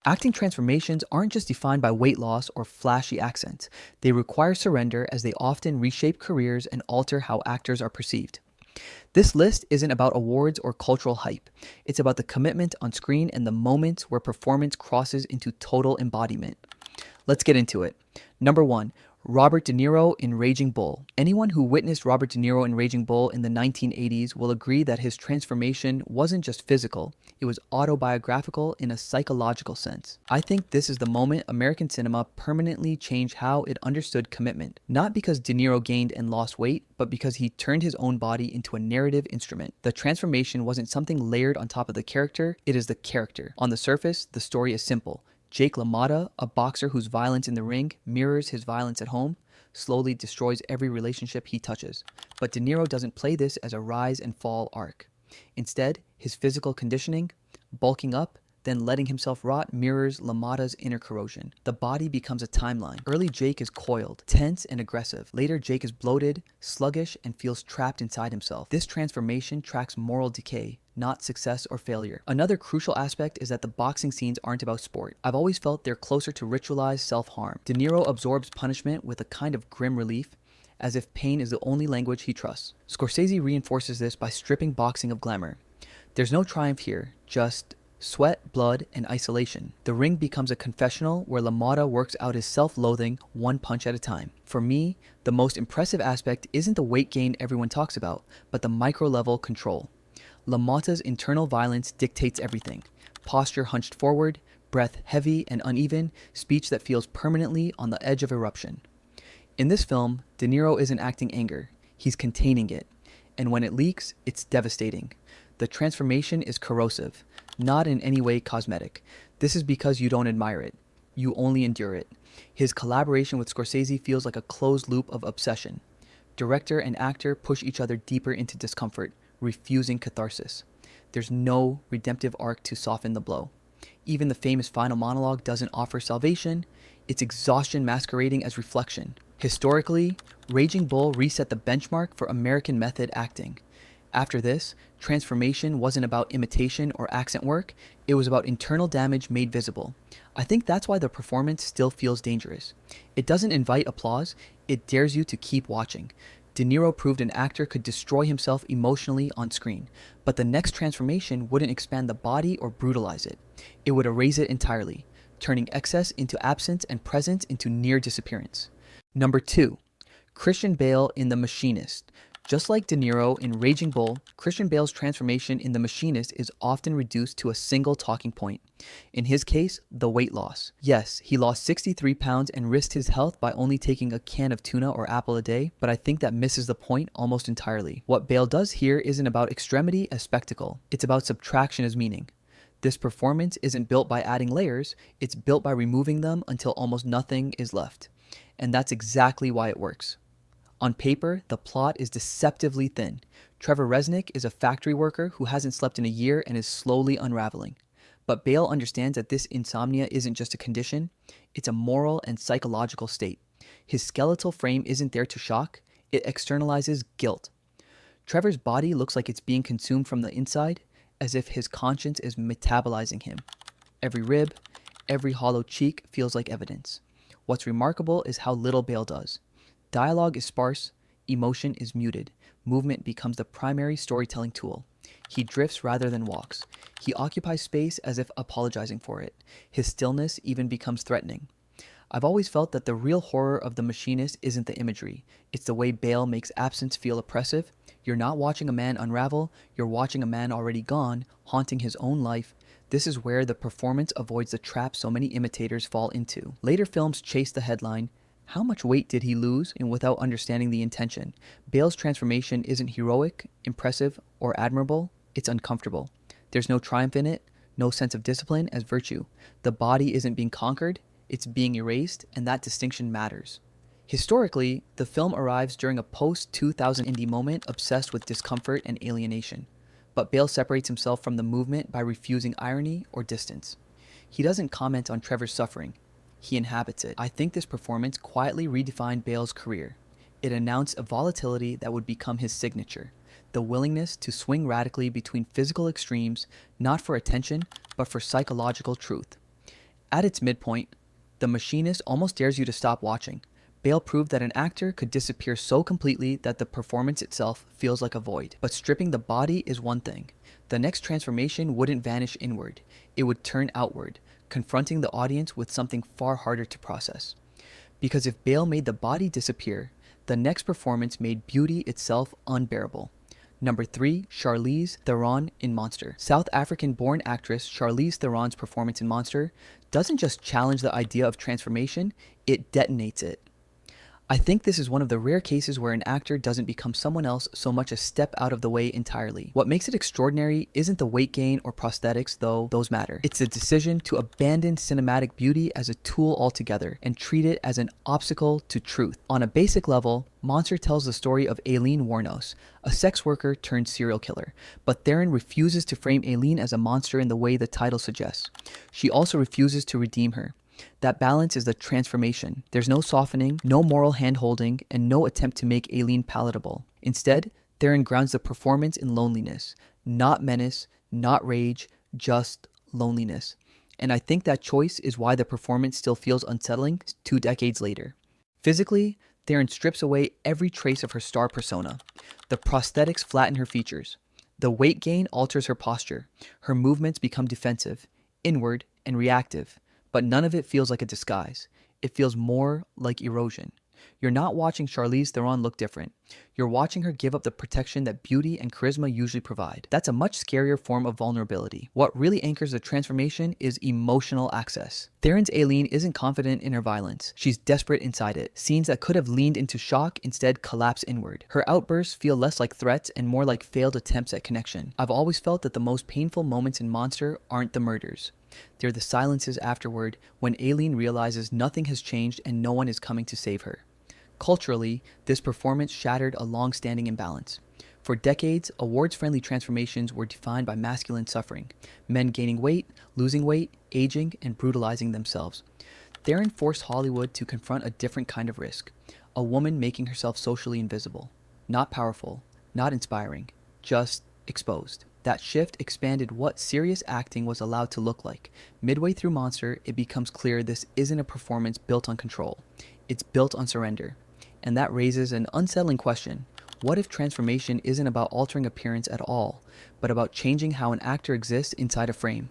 Acting transformations aren't just defined by weight loss or flashy accents. They require surrender as they often reshape careers and alter how actors are perceived. This list isn't about awards or cultural hype. It's about the commitment on screen and the moments where performance crosses into total embodiment. Let's get into it. Number 1. Robert De Niro in Raging Bull. Anyone who witnessed Robert De Niro in Raging Bull in the 1980s will agree that his transformation wasn't just physical, it was autobiographical in a psychological sense. I think this is the moment American cinema permanently changed how it understood commitment. Not because De Niro gained and lost weight, but because he turned his own body into a narrative instrument. The transformation wasn't something layered on top of the character, it is the character. On the surface, the story is simple. Jake LaMotta, a boxer whose violence in the ring mirrors his violence at home, slowly destroys every relationship he touches. But De Niro doesn't play this as a rise and fall arc. Instead, his physical conditioning, bulking up, then letting himself rot mirrors LaMotta's inner corrosion. The body becomes a timeline. Early Jake is coiled, tense, and aggressive. Later, Jake is bloated, sluggish, and feels trapped inside himself. This transformation tracks moral decay, not success or failure. Another crucial aspect is that the boxing scenes aren't about sport. I've always felt they're closer to ritualized self-harm. De Niro absorbs punishment with a kind of grim relief, as if pain is the only language he trusts. Scorsese reinforces this by stripping boxing of glamour. There's no triumph here, just sweat, blood, and isolation. The ring becomes a confessional where LaMotta works out his self-loathing one punch at a time. For me, the most impressive aspect isn't the weight gain everyone talks about, but the micro-level control. LaMotta's internal violence dictates everything. Posture hunched forward, breath heavy and uneven, speech that feels permanently on the edge of eruption. In this film, De Niro isn't acting anger, he's containing it. And when it leaks, it's devastating. The transformation is corrosive, not in any way cosmetic. This is because you don't admire it. You only endure it. His collaboration with Scorsese feels like a closed loop of obsession. Director and actor push each other deeper into discomfort, refusing catharsis. There's no redemptive arc to soften the blow. Even the famous final monologue doesn't offer salvation, it's exhaustion masquerading as reflection. Historically, Raging Bull reset the benchmark for American method acting. After this, transformation wasn't about imitation or accent work, it was about internal damage made visible. I think that's why the performance still feels dangerous. It doesn't invite applause, it dares you to keep watching. De Niro proved an actor could destroy himself emotionally on screen, but the next transformation wouldn't expand the body or brutalize it. It would erase it entirely, turning excess into absence and presence into near disappearance. Number 2. Christian Bale in The Machinist. Just like De Niro in Raging Bull, Christian Bale's transformation in The Machinist is often reduced to a single talking point. In his case, the weight loss. Yes, he lost 63 pounds and risked his health by only taking a can of tuna or apple a day, but I think that misses the point almost entirely. What Bale does here isn't about extremity as spectacle, it's about subtraction as meaning. This performance isn't built by adding layers, it's built by removing them until almost nothing is left. And that's exactly why it works. On paper, the plot is deceptively thin. Trevor Resnick is a factory worker who hasn't slept in a year and is slowly unraveling. But Bale understands that this insomnia isn't just a condition, it's a moral and psychological state. His skeletal frame isn't there to shock, it externalizes guilt. Trevor's body looks like it's being consumed from the inside, as if his conscience is metabolizing him. Every rib, every hollow cheek feels like evidence. What's remarkable is how little Bale does. Dialogue is sparse, emotion is muted, movement becomes the primary storytelling tool. He drifts rather than walks. He occupies space as if apologizing for it. His stillness even becomes threatening. I've always felt that the real horror of The Machinist isn't the imagery. It's the way Bale makes absence feel oppressive. You're not watching a man unravel, you're watching a man already gone, haunting his own life. This is where the performance avoids the trap so many imitators fall into. Later films chase the headline, how much weight did he lose? And without understanding the intention. Bale's transformation isn't heroic, impressive, or admirable, it's uncomfortable. There's no triumph in it, no sense of discipline as virtue. The body isn't being conquered, it's being erased, and that distinction matters. Historically, the film arrives during a post-2000 indie moment obsessed with discomfort and alienation. But Bale separates himself from the movement by refusing irony or distance. He doesn't comment on Trevor's suffering. He inhabits it. I think this performance quietly redefined Bale's career. It announced a volatility that would become his signature, the willingness to swing radically between physical extremes, not for attention, but for psychological truth. At its midpoint, The Machinist almost dares you to stop watching. Bale proved that an actor could disappear so completely that the performance itself feels like a void. But stripping the body is one thing. The next transformation wouldn't vanish inward. It would turn outward, confronting the audience with something far harder to process. Because if Bale made the body disappear, the next performance made beauty itself unbearable. Number 3, Charlize Theron in Monster. South African-born actress Charlize Theron's performance in Monster doesn't just challenge the idea of transformation, it detonates it. I think this is one of the rare cases where an actor doesn't become someone else so much as step out of the way entirely. What makes it extraordinary isn't the weight gain or prosthetics, though those matter. It's the decision to abandon cinematic beauty as a tool altogether and treat it as an obstacle to truth. On a basic level, Monster tells the story of Aileen Wuornos, a sex worker turned serial killer, but Theron refuses to frame Aileen as a monster in the way the title suggests. She also refuses to redeem her. That balance is the transformation. There's no softening, no moral hand-holding, and no attempt to make Aileen palatable. Instead, Theron grounds the performance in loneliness. Not menace, not rage, just loneliness. And I think that choice is why the performance still feels unsettling 2 decades later. Physically, Theron strips away every trace of her star persona. The prosthetics flatten her features. The weight gain alters her posture. Her movements become defensive, inward, and reactive. But none of it feels like a disguise. It feels more like erosion. You're not watching Charlize Theron look different. You're watching her give up the protection that beauty and charisma usually provide. That's a much scarier form of vulnerability. What really anchors the transformation is emotional access. Theron's Aileen isn't confident in her violence. She's desperate inside it. Scenes that could have leaned into shock instead collapse inward. Her outbursts feel less like threats and more like failed attempts at connection. I've always felt that the most painful moments in Monster aren't the murders. They're the silences afterward when Aileen realizes nothing has changed and no one is coming to save her. Culturally, this performance shattered a long-standing imbalance. For decades, awards-friendly transformations were defined by masculine suffering, men gaining weight, losing weight, aging, and brutalizing themselves. Theron forced Hollywood to confront a different kind of risk, a woman making herself socially invisible. Not powerful, not inspiring, just exposed. That shift expanded what serious acting was allowed to look like. Midway through Monster, it becomes clear this isn't a performance built on control. It's built on surrender. And that raises an unsettling question. What if transformation isn't about altering appearance at all, but about changing how an actor exists inside a frame?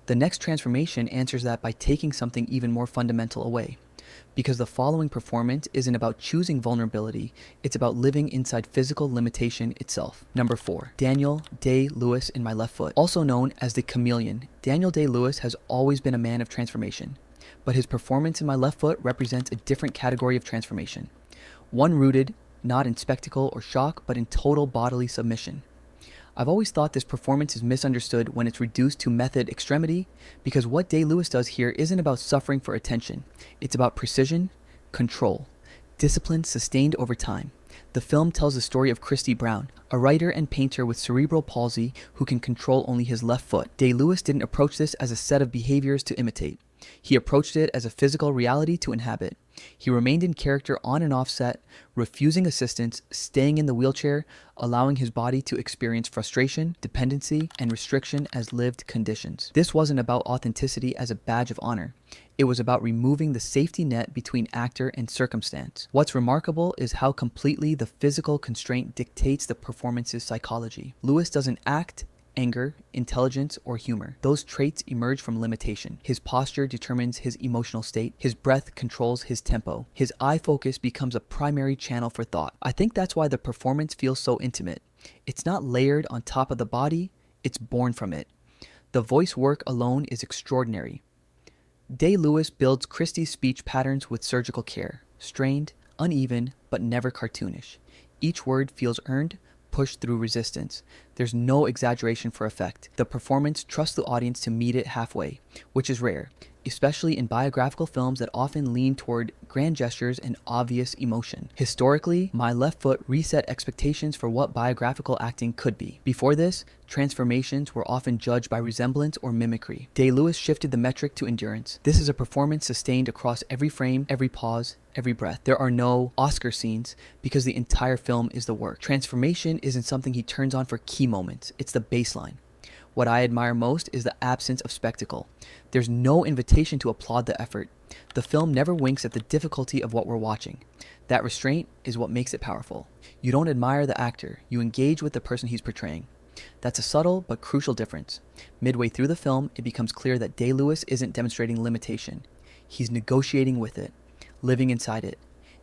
The next transformation answers that by taking something even more fundamental away. Because the following performance isn't about choosing vulnerability, it's about living inside physical limitation itself. Number 4, Daniel Day-Lewis in My Left Foot. Also known as the Chameleon, Daniel Day-Lewis has always been a man of transformation. But his performance in My Left Foot represents a different category of transformation. One rooted, not in spectacle or shock, but in total bodily submission. I've always thought this performance is misunderstood when it's reduced to method extremity, because what Day-Lewis does here isn't about suffering for attention. It's about precision, control, discipline sustained over time. The film tells the story of Christy Brown, a writer and painter with cerebral palsy who can control only his left foot. Day-Lewis didn't approach this as a set of behaviors to imitate. He approached it as a physical reality to inhabit. He remained in character on and off set, refusing assistance, staying in the wheelchair, allowing his body to experience frustration, dependency, and restriction as lived conditions. This wasn't about authenticity as a badge of honor. It was about removing the safety net between actor and circumstance. What's remarkable is how completely the physical constraint dictates the performance's psychology. Lewis doesn't act, anger, intelligence, or humor. Those traits emerge from limitation. His posture determines his emotional state. His breath controls his tempo. His eye focus becomes a primary channel for thought. I think that's why the performance feels so intimate. It's not layered on top of the body, it's born from it. The voice work alone is extraordinary. Day-Lewis builds Christie's speech patterns with surgical care, strained, uneven, but never cartoonish. Each word feels earned, pushed through resistance. There's no exaggeration for effect. The performance trusts the audience to meet it halfway, which is rare, especially in biographical films that often lean toward grand gestures and obvious emotion. Historically, My Left Foot reset expectations for what biographical acting could be. Before this, transformations were often judged by resemblance or mimicry. Day-Lewis shifted the metric to endurance. This is a performance sustained across every frame, every pause, every breath. There are no Oscar scenes because the entire film is the work. Transformation isn't something he turns on for key moments. It's the baseline. What I admire most is the absence of spectacle. There's no invitation to applaud the effort. The film never winks at the difficulty of what we're watching. That restraint is what makes it powerful. You don't admire the actor, you engage with the person he's portraying. That's a subtle but crucial difference. Midway through the film, it becomes clear that Day-Lewis isn't demonstrating limitation. He's negotiating with it, living inside it.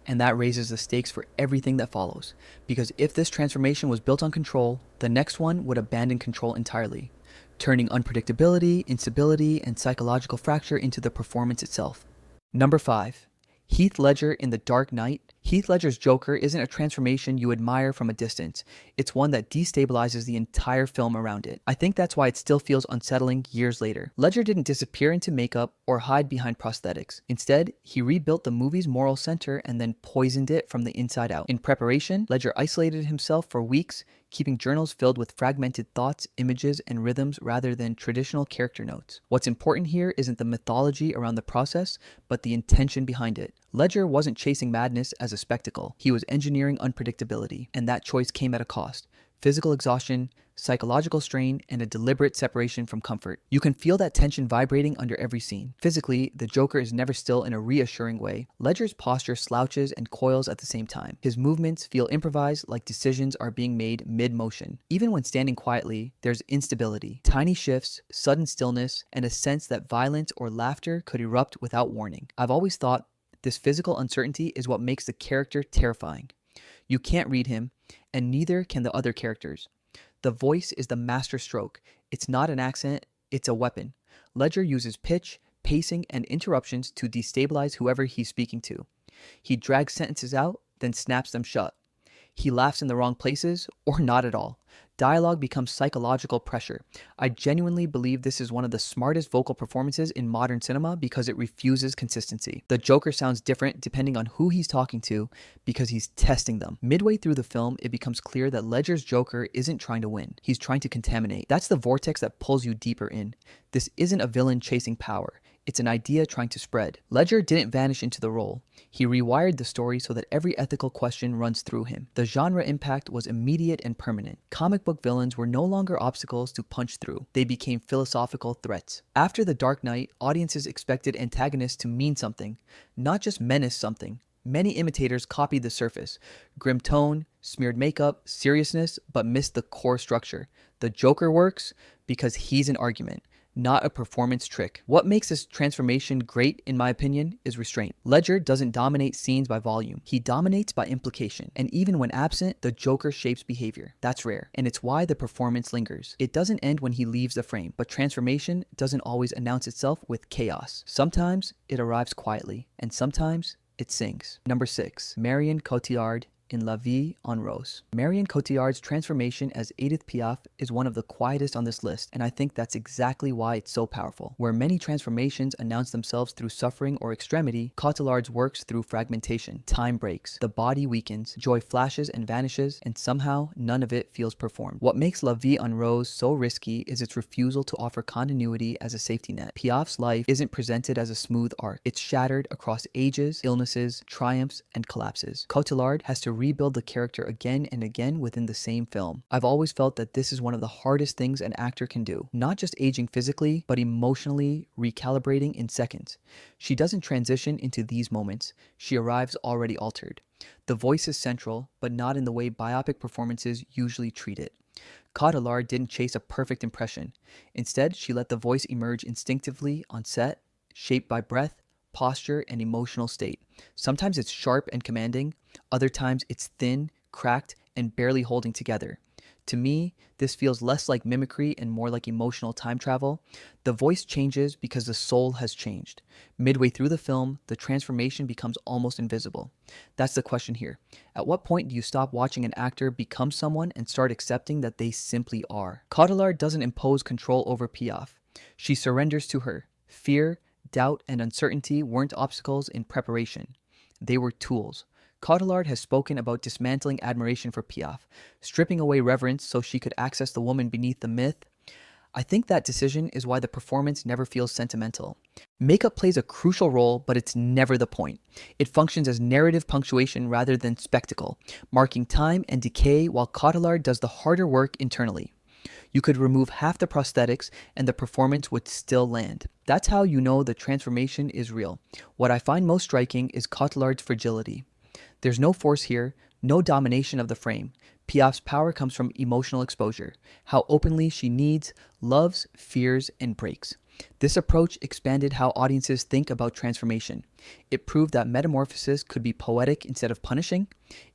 And that raises the stakes for everything that follows. Because if this transformation was built on control, the next one would abandon control entirely, turning unpredictability, instability, and psychological fracture into the performance itself. Number 5. Heath Ledger in The Dark Knight. Heath Ledger's Joker isn't a transformation you admire from a distance. It's one that destabilizes the entire film around it. I think that's why it still feels unsettling years later. Ledger didn't disappear into makeup or hide behind prosthetics. Instead, he rebuilt the movie's moral center and then poisoned it from the inside out. In preparation, Ledger isolated himself for weeks, keeping journals filled with fragmented thoughts, images, and rhythms rather than traditional character notes. What's important here isn't the mythology around the process, but the intention behind it. Ledger wasn't chasing madness as a spectacle. He was engineering unpredictability, and that choice came at a cost. Physical exhaustion, psychological strain, and a deliberate separation from comfort. You can feel that tension vibrating under every scene. Physically, the Joker is never still in a reassuring way. Ledger's posture slouches and coils at the same time. His movements feel improvised, like decisions are being made mid-motion. Even when standing quietly, there's instability. Tiny shifts, sudden stillness, and a sense that violence or laughter could erupt without warning. I've always thought this physical uncertainty is what makes the character terrifying. You can't read him, and neither can the other characters. The voice is the master stroke. It's not an accent, it's a weapon. Ledger uses pitch, pacing, and interruptions to destabilize whoever he's speaking to. He drags sentences out, then snaps them shut. He laughs in the wrong places, or not at all. Dialogue becomes psychological pressure. I genuinely believe this is one of the smartest vocal performances in modern cinema because it refuses consistency. The Joker sounds different depending on who he's talking to because he's testing them. Midway through the film, it becomes clear that Ledger's Joker isn't trying to win. He's trying to contaminate. That's the vortex that pulls you deeper in. This isn't a villain chasing power. It's an idea trying to spread. Ledger didn't vanish into the role. He rewired the story so that every ethical question runs through him. The genre impact was immediate and permanent. Comic book villains were no longer obstacles to punch through. They became philosophical threats. After The Dark Knight, audiences expected antagonists to mean something, not just menace something. Many imitators copied the surface. Grim tone, smeared makeup, seriousness, but missed the core structure. The Joker works because he's an argument, not a performance trick. What makes this transformation great, in my opinion, is restraint. Ledger doesn't dominate scenes by volume. He dominates by implication. And even when absent, the Joker shapes behavior. That's rare. And it's why the performance lingers. It doesn't end when he leaves the frame, but transformation doesn't always announce itself with chaos. Sometimes it arrives quietly, and sometimes it sings. Number 6. Marion Cotillard in La Vie en Rose. Marion Cotillard's transformation as Edith Piaf is one of the quietest on this list, and I think that's exactly why it's so powerful. Where many transformations announce themselves through suffering or extremity, Cotillard's works through fragmentation. Time breaks, the body weakens, joy flashes and vanishes, and somehow none of it feels performed. What makes La Vie en Rose so risky is its refusal to offer continuity as a safety net. Piaf's life isn't presented as a smooth arc. It's shattered across ages, illnesses, triumphs, and collapses. Cotillard has to rebuild the character again and again within the same film. I've always felt that this is one of the hardest things an actor can do. Not just aging physically, but emotionally recalibrating in seconds. She doesn't transition into these moments. She arrives already altered. The voice is central, but not in the way biopic performances usually treat it. Cotillard didn't chase a perfect impression. Instead, she let the voice emerge instinctively on set, shaped by breath, posture, and emotional state. Sometimes it's sharp and commanding, other times it's thin, cracked, and barely holding together. To me, this feels less like mimicry and more like emotional time travel. The voice changes because the soul has changed. Midway through the film, the transformation becomes almost invisible. That's the question here. At what point do you stop watching an actor become someone and start accepting that they simply are? Cotillard doesn't impose control over Piaf. She surrenders to her. Fear, doubt, and uncertainty weren't obstacles in preparation. They were tools. Cotillard has spoken about dismantling admiration for Piaf, stripping away reverence so she could access the woman beneath the myth. I think that decision is why the performance never feels sentimental. Makeup plays a crucial role, but it's never the point. It functions as narrative punctuation rather than spectacle, marking time and decay while Cotillard does the harder work internally. You could remove half the prosthetics and the performance would still land. That's how you know the transformation is real. What I find most striking is Cotillard's fragility. There's no force here, no domination of the frame. Piaf's power comes from emotional exposure, how openly she needs, loves, fears, and breaks. This approach expanded how audiences think about transformation. It proved that metamorphosis could be poetic instead of punishing,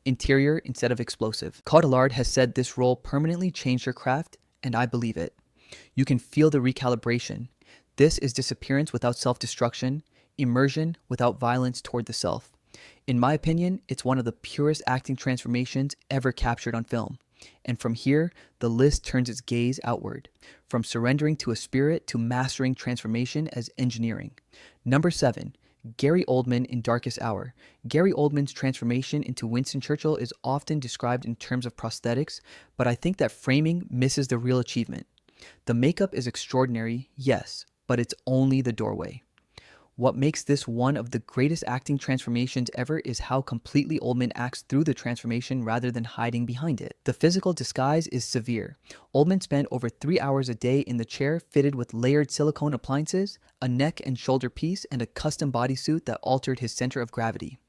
interior instead of explosive. Cotillard has said this role permanently changed her craft, and I believe it. You can feel the recalibration. This is disappearance without self-destruction, immersion without violence toward the self. In my opinion, it's one of the purest acting transformations ever captured on film. And from here, the list turns its gaze outward, from surrendering to a spirit to mastering transformation as engineering. Number 7, Gary Oldman in Darkest Hour. Gary Oldman's transformation into Winston Churchill is often described in terms of prosthetics, but I think that framing misses the real achievement. The makeup is extraordinary, yes, but it's only the doorway. What makes this one of the greatest acting transformations ever is how completely Oldman acts through the transformation rather than hiding behind it. The physical disguise is severe. Oldman spent over 3 hours a day in the chair fitted with layered silicone appliances, a neck and shoulder piece, and a custom bodysuit that altered his center of gravity.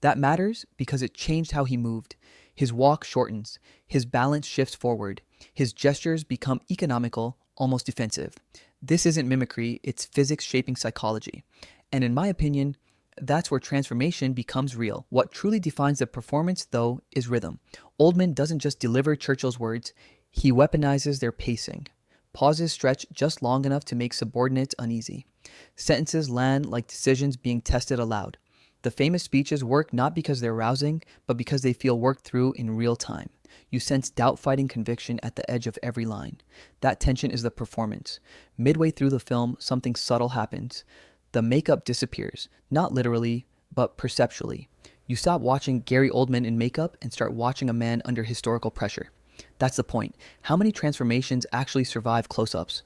That matters because it changed how he moved. His walk shortens, his balance shifts forward, his gestures become economical, almost defensive. This isn't mimicry, it's physics shaping psychology. And in my opinion, that's where transformation becomes real. What truly defines the performance, though, is rhythm. Oldman doesn't just deliver Churchill's words, he weaponizes their pacing. Pauses stretch just long enough to make subordinates uneasy. Sentences land like decisions being tested aloud. The famous speeches work not because they're rousing, but because they feel worked through in real time. You sense doubt-fighting conviction at the edge of every line. That tension is the performance. Midway through the film, something subtle happens. The makeup disappears, not literally, but perceptually. You stop watching Gary Oldman in makeup and start watching a man under historical pressure. That's the point. How many transformations actually survive close-ups?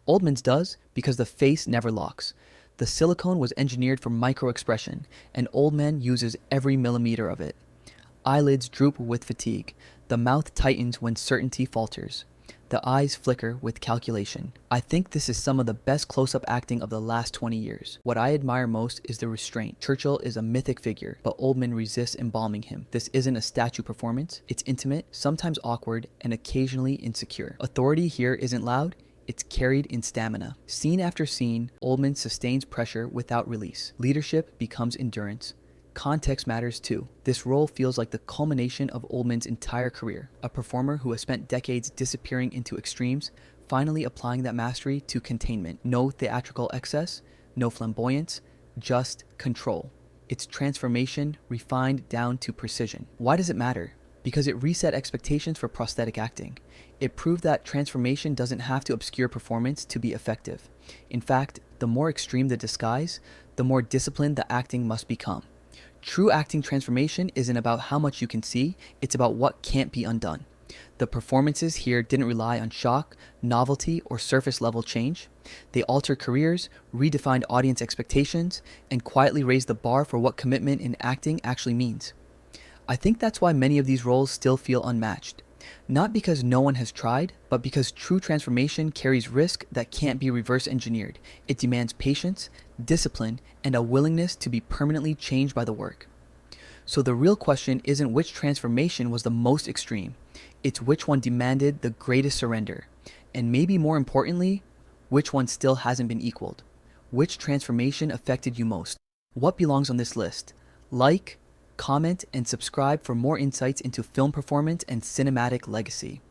Oldman's does because the face never locks. The silicone was engineered for micro-expression, and Oldman uses every millimeter of it. Eyelids droop with fatigue. The mouth tightens when certainty falters. The eyes flicker with calculation. I think this is some of the best close-up acting of the last 20 years. What I admire most is the restraint. Churchill is a mythic figure, but Oldman resists embalming him. This isn't a statue performance. It's intimate, sometimes awkward, and occasionally insecure. Authority here isn't loud. It's carried in stamina. Scene after scene, Oldman sustains pressure without release. Leadership becomes endurance. Context matters too. This role feels like the culmination of Oldman's entire career. A performer who has spent decades disappearing into extremes, finally applying that mastery to containment. No theatrical excess, no flamboyance, just control. It's transformation refined down to precision. Why does it matter? Because it reset expectations for prosthetic acting. It proved that transformation doesn't have to obscure performance to be effective. In fact, the more extreme the disguise, the more disciplined the acting must become. True acting transformation isn't about how much you can see, it's about what can't be undone. The performances here didn't rely on shock, novelty, or surface level change. They altered careers, redefined audience expectations, and quietly raised the bar for what commitment in acting actually means. I think that's why many of these roles still feel unmatched. Not because no one has tried, but because true transformation carries risk that can't be reverse engineered. It demands patience, discipline, and a willingness to be permanently changed by the work. So the real question isn't which transformation was the most extreme, it's which one demanded the greatest surrender. And maybe more importantly, which one still hasn't been equaled. Which transformation affected you most? What belongs on this list? Like, comment, and subscribe for more insights into film performance and cinematic legacy.